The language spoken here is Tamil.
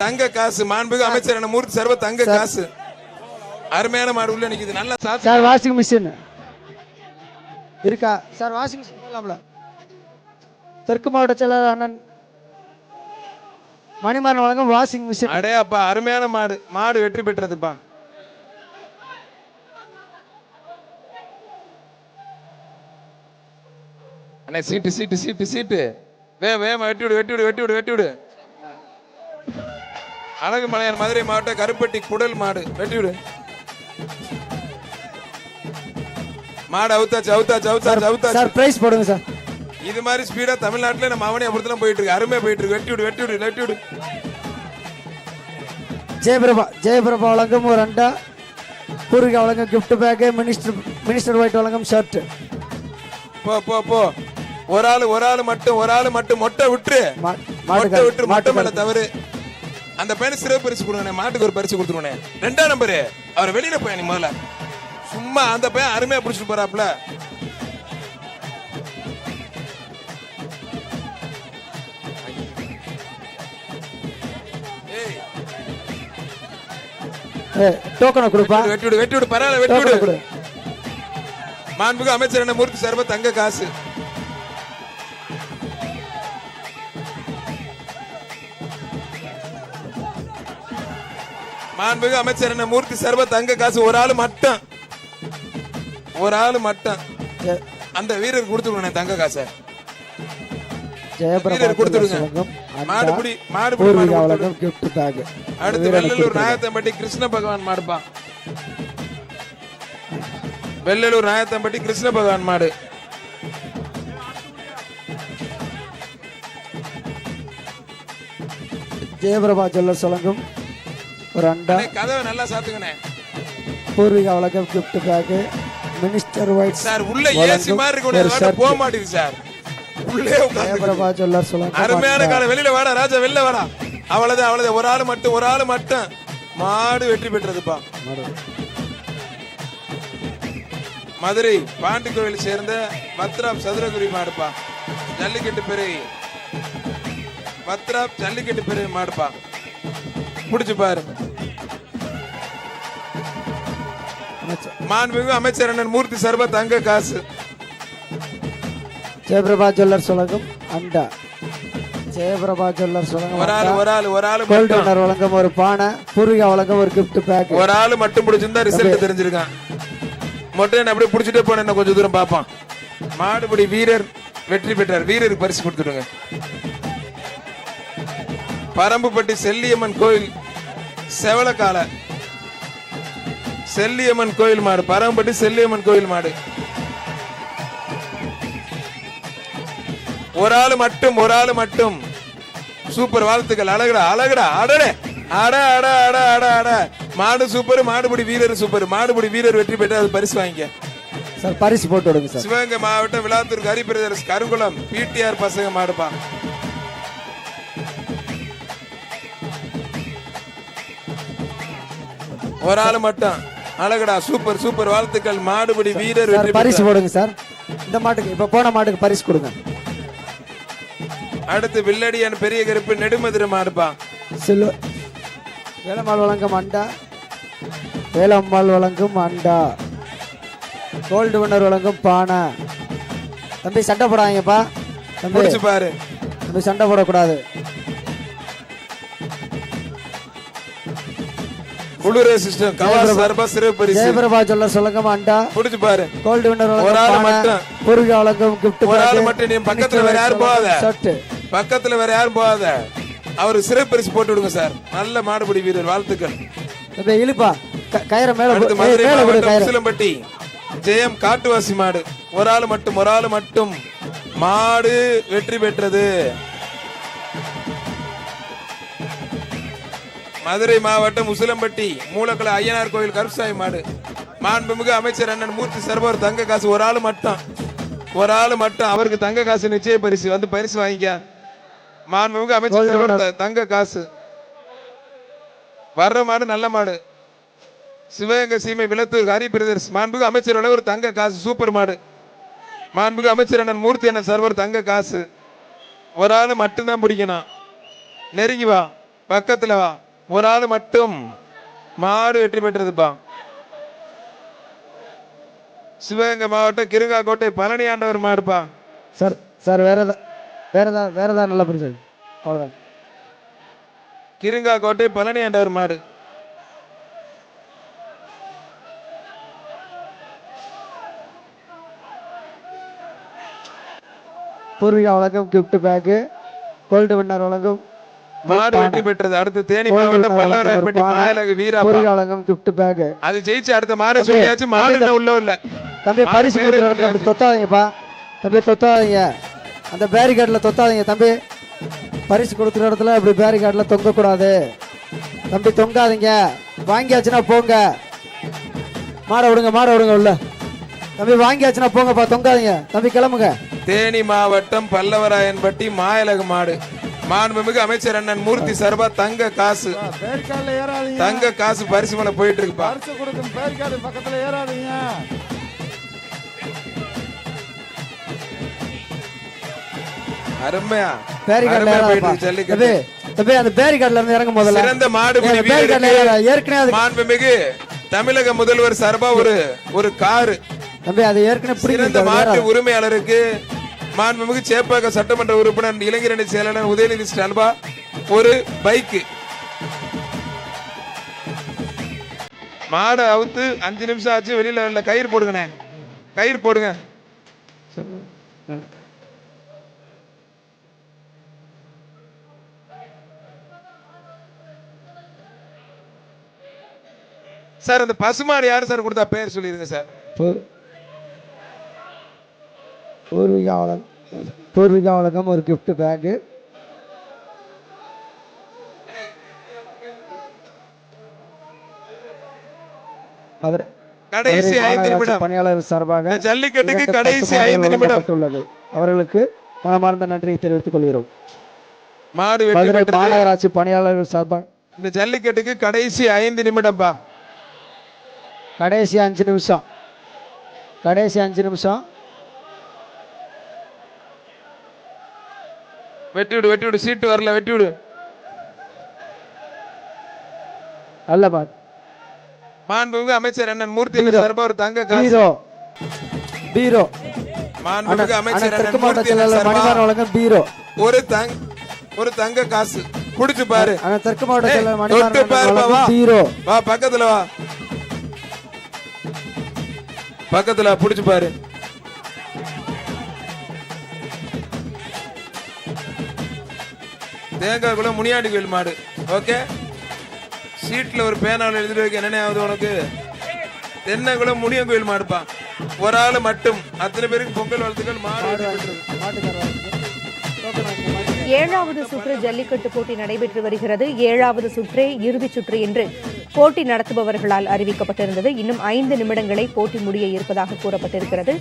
தங்க காசு மாண்புமிகு அமைச்சர் என்ன மூர்த்தி சர்வ தங்க காசு அருமையான மாடு உள்ள நிக்குது. நல்லா சார் வாஷிங் மிஷின் இருக்கா சார்? வாஷிங் மிஷின் போடலாம்ல? தெற்கு மாவட்ட செயலாளர் அண்ணன் மணிமாறன் வழங்கும் வாஷிங் மிஷின். அடே அப்பா அருமையான மாடு. மாடு வெற்றி பெற்றதுப்பா. அண்ணே சீட்டு சீட்டு சீட்டு சீட்டு வேமா வெட்டி விடு வெட்டி விடு வெட்டி விடு வெட்டி விடு. அழகு மலையான் மதுரை மாவட்டம் கருப்பட்டி குடல் மாடு வெட்டி விடு. மாடு அவுத்தாச்சு அவுத்தாச்சு அவுத்தாச்சு அவுத்தாச்சு. சார் பிரைஸ் போடுங்க சார். இது மாதிரி ஸ்பீடா தமிழ்நாட்டுல நம்ம அவனே அப்படித்தான் போயிட்டு இருக்கு. அருமையா போயிட்டு இருக்கு. வெட்டி விடு வெட்டி விடு வெட்டி விடு. ஜெயபிரபா வழங்கும் ஒரு அண்டா, பூர்விகா வழங்கும் கிஃப்ட் பேக், மினிஸ்டர் ஒயிட் வழங்கும் ஷர்ட். போ போ போ. ஒரு ஆளு மட்டும் மொட்டை விட்டுரு. மொட்டை விட்டுரு. மொட்டை மேல தவறு. அந்த பையனுக்கு சிறப்பு பரிசு கொடுங்க. மாட்டுக்கு ஒரு பரிசு கொடுத்துருவோனே. 2ஆம் நம்பரு அவர் வெளியில போய் நீ முதல்ல சும்மா அந்த பையன் அருமையா பிடிச்சிட்டு போறாப்ல. டோக்கனை கொடுப்பா. வெட்டி விடு வெட்டி விடு. பரவாயில்ல வெட்டி விடு. மாண்புமிகு அமைச்சர் என்ன மூர்த்தி சர்வ தங்க காசு. மாண்புமிகு அமைச்சர் என்ன மூர்த்தி சர்வ தங்க காசு. ஒரு ஆளு மட்டும் அந்த வீரர் கொடுத்துருங்க தங்க காசை. ஜெயபிரபா கொடுத்துருங்க. மாடுபுடி மாடுபுடி கிஃப்ட் பேக். அடுத்து வெள்ளலூர் நாயத்தம்பட்டி கிருஷ்ண பகவான் மாடுப்பா. வெள்ளலூர் நாயத்தம்பட்டி கிருஷ்ண பகவான் மாடு. ஜெயபிரபா ஜுவல்லர்ஸ் வழங்கும் ஒரு அண்டா, கதவை நல்லா சாத்துங்கண்ணே. பூர்விகா வழங்கும் gift pack, minister white sir உள்ள ஏசி மாதிரி இருக்கு. போக மாட்டேங்குது சார். உள்ளே ஜெயபிரபா ஜுவல்லர்ஸ் வழங்கும் அருமையான கால. வெளியில வாடா ராஜா, வெளியில வாடா. அவ்வளவுதான். ஒரு ஆளு மட்டும் மாடு வெற்றி பெற்றதுப்பா. மதுரை பாண்டி கோவில் சேர்ந்த பத்ராப் சதுரகுரி மாடுப்பா. ஜல்லிக்கட்டு பெரிய பத்ராப் ஜல்லிக்கட்டு பெரிய மாடுப்பா. புடிச்சு பாரு. மாண்புமிகு அமைச்சர் அண்ணன் மூர்த்தி சர்வ தங்க காசு. ஜெயபிரபா ஜுவல்லர்ஸ் வழங்கும் அண்டா, ஜெயபிரபா ஜுவல்லர்ஸ் வழங்கும் ஒரு ஆளு கோல்டனர் வழங்கும் ஒரு பானை, பூர்விகா வழங்கும் ஒரு கிஃப்ட் பேக். ஒரு ஆளு மட்டும் பிடிச்சிருந்தா ரிசல்ட் தெரிஞ்சிருக்கான். மொட்டை அப்படியே பிடிச்சிட்டே போன கொஞ்சம் தூரம் பார்ப்பான். மாடுபடி வீரர் வெற்றி பெற்றார். வீரருக்கு பரிசு கொடுத்துடுங்க. பரம்புப்பட்டி செல்லியம்மன் கோயில் செவலக்கால செல்லியம்மன் கோயில் மாடு. பரம்புப்பட்டி செல்லியம்மன் கோயில் மாடு. ஒரு ஆளு மட்டும் சூப்பர். வாழ்த்துக்கள். அழகுடா. அடடே அட அட அட அட அட. மாடு சூப்பர். மாடுபடி வீரர் சூப்பர். மாடுபடி வீரர் வெற்றி பெற்று அது பரிசு வாங்கிக்க சார். பரிசு போட்டு விடுங்க சார். சிவகங்கை மாவட்டம் விளாத்தூர் ஹரிபிரதர்ஸ் கருங்குளம் பிடிஆர் பசங்க மாடுப்பா. ஒரு ஆளு மட்டும் அழகுடா. சூப்பர். வாழ்த்துக்கள். மாடுபடி வீரர் வெற்றி பரிசு போடுங்க சார். இந்த மாட்டுக்கு இப்ப போன மாட்டுக்கு பரிசு கொடுங்க. அடுத்து வில்லடியான் பெரிய கருப்பு நெடுமதுரை மாடுப்பா. வேலம்மாள் வழங்கும் அண்டா, வேலம்மாள் வழங்கும் அண்டா, கோல்டு வின்னர் வழங்கும் பானை. தம்பி சண்டை போடாதீங்கப்பா. தம்பி பாரு. தம்பி சண்டை போடக்கூடாது. ஜெயபிரபா ஜுவல்லர்ஸ் வழங்கும் அண்டா, புடிச்சு பாரு. கோல்டு வின்னர் வழங்கும் பானை, பூர்விகா வழங்கும் கிஃப்ட் பேக். ஒரு ஆளு மட்டும். நீ பக்கத்துல வேற யாரும் போகாத. அவரு சிறப்பு பரிசு போட்டு விடுங்க சார். நல்ல மாடுபிடி வீரர். வாழ்த்துக்கள். இழுப்பா கயிற மேல. உசிலம்பட்டி ஜெயம் காட்டுவாசி மாடு. ஒரு ஆளு மட்டும் மாடு வெற்றி பெற்றது. மதுரை மாவட்டம் உசிலம்பட்டி மூலக்கலை ஐயனார் கோயில் கருப்சாமி மாடு. மாண்புமிகு அமைச்சர் அண்ணன் மூர்த்தி சர்வர் தங்க காசு. ஒரு ஆளு மட்டும் அவருக்கு தங்க காசு நிச்சய பரிசு. வந்து பரிசு வாங்கிக்க. மாண்புமிகு அமைச்சர் தங்க காசு. வர்ற மாடு நல்ல மாடு. சிவகங்கை சீமை விளத்தூர் ஹரி பிரதர்ஸ். மாண்புமிகு அமைச்சர் ஒரு தங்க காசு. சூப்பர் மாடு. மாண்புமிகு அமைச்சர் அண்ணன் மூர்த்தி அண்ணன் சர்வர் தங்க காசு. ஒரு ஆளு மட்டும்தான் பிடிக்கணும். நெருங்கி வா. பக்கத்துல வா. ஒரு ஆள் மட்டும். மாடு வெற்றி பெற்றதுப்பா. சிவகங்கை மாவட்டம் கிருங்காக்கோட்டை பழனி ஆண்டவர் மாடுப்பா. சார் சார் வேற ஏதாவது நல்ல பரிசு அவ்வளோதான். கிருங்காக்கோட்டை பழனி ஆண்டவர் மாடு. பூர்வீகா வழங்கும் கிஃப்ட் பேக்கு, கோல்டு வின்னர் வழங்கும் மாடு வெற்றி பெற்றது. அடுத்து தேனி மாவட்டம் பல்லவராயப்பட்டி மாயலகு வீரா. பூர்வீகா வழங்கும் கிஃப்ட் பேக்கு. அது ஜெயிச்சு அடுத்த மாடு சொல்லியாச்சு. மாடு இன்னும் உள்ள இல்ல. தம்பி பரிசு கொடுக்குறவங்க அப்படி தொத்தாதீங்கப்பா. தம்பி தொத்தாதீங்க, அந்த பேரிகார்டில் தொத்தாதீங்க தம்பி. பரிசு கொடுக்குற இடத்துல அப்படி பேரிகார்டில் தொங்கக்கூடாது தம்பி, தொங்காதீங்க. வாங்கியாச்சுன்னா போங்க. மாடை விடுங்க உள்ள. தம்பி வாங்கியாச்சுன்னா போங்கப்பா, தொங்காதீங்க தம்பி, கிளம்புங்க. தேனி மாவட்டம் பல்லவராயன்பட்டி மாயலகு மாடு. மாண்புமிகு அமைச்சர் அண்ணன் மூர்த்தி சர்பா தங்க காசு. தங்க காசு பரிசு மேல போயிட்டு இருக்குப்பா. பக்கத்துல ஏறாதீங்க. அருமையா பேரிகார்ட்ல போயிட்டு இருக்கு ஜல்லிக்கட்டு. அந்த பேரிகார்ட்ல இருந்து இறங்கும் போதெல்லாம் சிறந்த மாடுபிடி வீரருக்கு ஏற்கனவே மாண்புமிகு தமிழக முதல்வர் சார்பா ஒரு காரு. தம்பி அது ஏற்கனவே சிறந்த மாட்டு உரிமையாளருக்கு மாண்புமிகு சேப்பாக்க சட்டமன்ற உறுப்பினர் இளைஞரணி செயலாளர் உதயநிதி ஸ்டாலின் ஒரு பைக்கு. மாடை அவுத்து 5 நிமிஷம் ஆச்சு. வெளியில கயிறு போடுங்கண்ணே, கயிறு போடுங்க. சார் அந்த பசுமாடு யாரு சார் கொடுத்தா பேர் சொல்லிருங்க சார். பூர்வீகா வழக்கம் ஒரு கிஃப்ட் பேக்கு. கடைசி 5 நிமிடம் பணியாளர் சார்பாக ஜல்லிக்கட்டுக்கு கடைசி 5 நிமிடம் உள்ளது. அவர்களுக்கு மனமார்ந்த நன்றியை தெரிவித்துக் கொள்கிறோம். மாடு வெற்றி பெற்றது. மாநகராட்சி பணியாளர்கள் சார்பாக இந்த ஜல்லிக்கட்டுக்கு கடைசி 5 நிமிடம்பா. கடைசி 5 நிமிஷம். வெட்டி விடு. சீட்டு வரல, வெட்டி விடு. அல்லப்பா. மாண்புமிகு அமைச்சர் அண்ணன் மூர்த்தி சார்பா ஒரு தங்க காசு. பீரோ. மாண்புமிகு அமைச்சர் அண்ணன் மூர்த்தி சார்பா வழங்கும் பீரோ. ஒரு தங்க காசு. குடிச்சு பாரு. தெற்கு மாவட்ட தொட்டு பாரு. பீரோ. வா பக்கத்துல வா. பக்கத்துல புடிச்சு பாரு. தேங்காய் குளம் முனியாண்டி கோயில் மாடு. ஓகே, சீட்ல ஒரு பேனாவில் எழுதிட்டு வைக்க என்னென்ன ஆகுது உனக்கு. தென்னகுளம் முனியன் கோயில் மாடுப்பா. ஒரு ஆளு மட்டும். அத்தனை பேருக்கு பொங்கல் வாழ்த்துக்கள். மாடு 7வது சுற்று ஜல்லிக்கட்டு போட்டி நடைபெற்று வருகிறது. 7வது சுற்றே இறுதிச் சுற்று என்று போட்டி நடத்துபவர்களால் அறிவிக்கப்பட்டிருந்தது. இன்னும் 5 நிமிடங்களை போட்டி முடிய இருப்பதாக கூறப்பட்டிருக்கிறது.